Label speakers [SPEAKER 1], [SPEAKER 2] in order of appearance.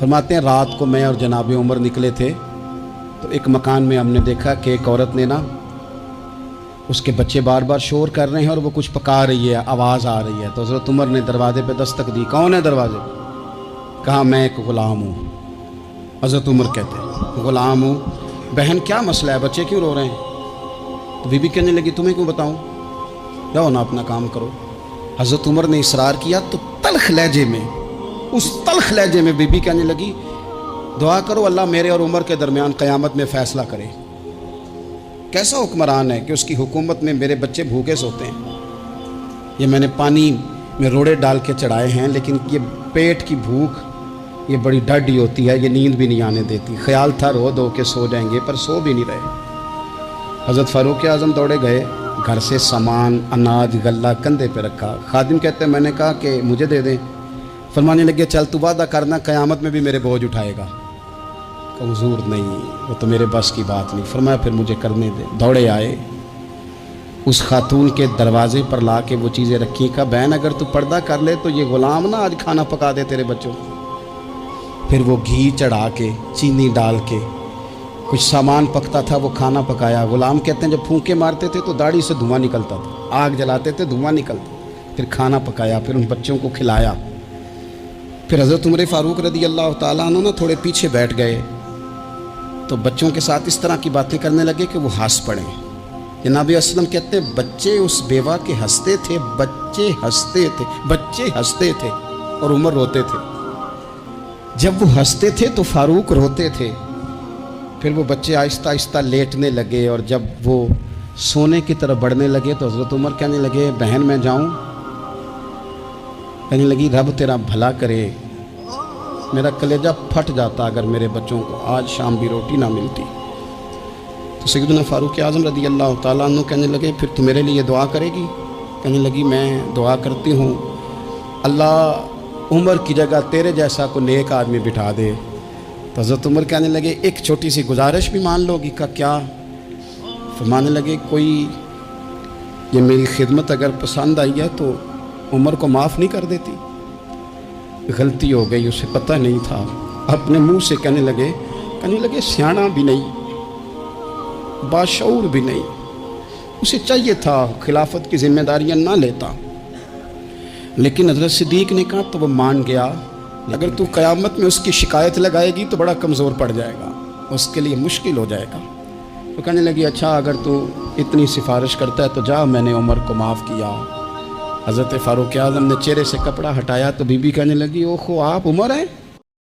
[SPEAKER 1] فرماتے ہیں رات کو میں اور جناب عمر نکلے تھے تو ایک مکان میں ہم نے دیکھا کہ ایک عورت نے نا اس کے بچے بار بار شور کر رہے ہیں اور وہ کچھ پکا رہی ہے، آواز آ رہی ہے۔ تو حضرت عمر نے دروازے پہ دستک دی، کون ہے دروازے پہ؟ کہا میں ایک غلام ہوں۔ حضرت عمر کہتے ہیں غلام ہوں، بہن کیا مسئلہ ہے، بچے کیوں رو رہے ہیں؟ تو بی بی کہنے لگی تمہیں کیوں بتاؤں، جاؤ نا اپنا کام کرو۔ حضرت عمر نے اصرار کیا تو تلخ لہجے میں، اس تلخ لہجے میں بی بی کہنے لگی دعا کرو اللہ میرے اور عمر کے درمیان قیامت میں فیصلہ کرے۔ کیسا حکمران ہے کہ اس کی حکومت میں میرے بچے بھوکے سوتے ہیں، یہ میں نے پانی میں روڑے ڈال کے چڑھائے ہیں، لیکن یہ پیٹ کی بھوک یہ بڑی ڈاڈھی ہوتی ہے، یہ نیند بھی نہیں آنے دیتی۔ خیال تھا رو دو کہ سو جائیں گے پر سو بھی نہیں رہے۔ حضرت فاروق اعظم دوڑے گئے، گھر سے سامان اناج غلہ کندھے پہ رکھا۔ خادم کہتے ہیں میں نے کہا کہ مجھے دے دیں، فرمانے لگے چل تو وعدہ کرنا قیامت میں بھی میرے بوجھ اٹھائے گا۔ کہ حضور نہیں، وہ تو میرے بس کی بات نہیں۔ فرمایا پھر مجھے کرنے دے۔ دوڑے آئے، اس خاتون کے دروازے پر لا کے وہ چیزیں رکھی، کہا بہن اگر تو پردہ کر لے تو یہ غلام نہ آج کھانا پکا دے تیرے بچوں۔ پھر وہ گھی چڑھا کے چینی ڈال کے کچھ سامان پکتا تھا وہ کھانا پکایا۔ غلام کہتے ہیں جب پھونکے مارتے تھے تو داڑھی سے دھواں نکلتا تھا، آگ جلاتے تھے دھواں نکلتا، پھر کھانا پکایا، پھر ان بچوں کو کھلایا۔ پھر حضرت عمر فاروق رضی اللہ تعالیٰ عنہ تھوڑے پیچھے بیٹھ گئے تو بچوں کے ساتھ اس طرح کی باتیں کرنے لگے کہ وہ ہنس پڑیں۔ جناب اسلم کہتے ہیں بچے اس بیوہ کے ہنستے تھے، بچے ہنستے تھے اور عمر روتے تھے۔ جب وہ ہنستے تھے تو فاروق روتے تھے۔ پھر وہ بچے آہستہ آہستہ لیٹنے لگے اور جب وہ سونے کی طرف بڑھنے لگے تو حضرت عمر کہنے لگے بہن میں جاؤں؟ کہنے لگی رب تیرا بھلا کرے، میرا کلیجہ پھٹ جاتا اگر میرے بچوں کو آج شام بھی روٹی نہ ملتی۔ تو سیدنا فاروق اعظم رضی اللہ تعالیٰ عنہ کہنے لگے پھر تو میرے لیے دعا کرے گی؟ کہنے لگی میں دعا کرتی ہوں اللہ عمر کی جگہ تیرے جیسا کو نیک آدمی بٹھا دے۔ تو حضرت عمر کہنے لگے ایک چھوٹی سی گزارش بھی مان لو گی؟ کا کیا؟ فرمانے لگے کوئی یہ میری خدمت اگر پسند آئی ہے تو عمر کو معاف نہیں کر دیتی؟ غلطی ہو گئی، اسے پتہ نہیں تھا۔ اپنے منہ سے کہنے لگے سیانا بھی نہیں، باشعور بھی نہیں، اسے چاہیے تھا خلافت کی ذمہ داریاں نہ لیتا۔ لیکن حضرت صدیق نے کہا تو وہ مان گیا، اگر تو قیامت میں اس کی شکایت لگائے گی تو بڑا کمزور پڑ جائے گا، اس کے لیے مشکل ہو جائے گا۔ تو کہنے لگی اچھا اگر تو اتنی سفارش کرتا ہے تو جا، میں نے عمر کو معاف کیا۔ حضرت فاروق اعظم نے چہرے سے کپڑا ہٹایا تو بی بی کہنے لگی اوہو آپ عمر ہیں؟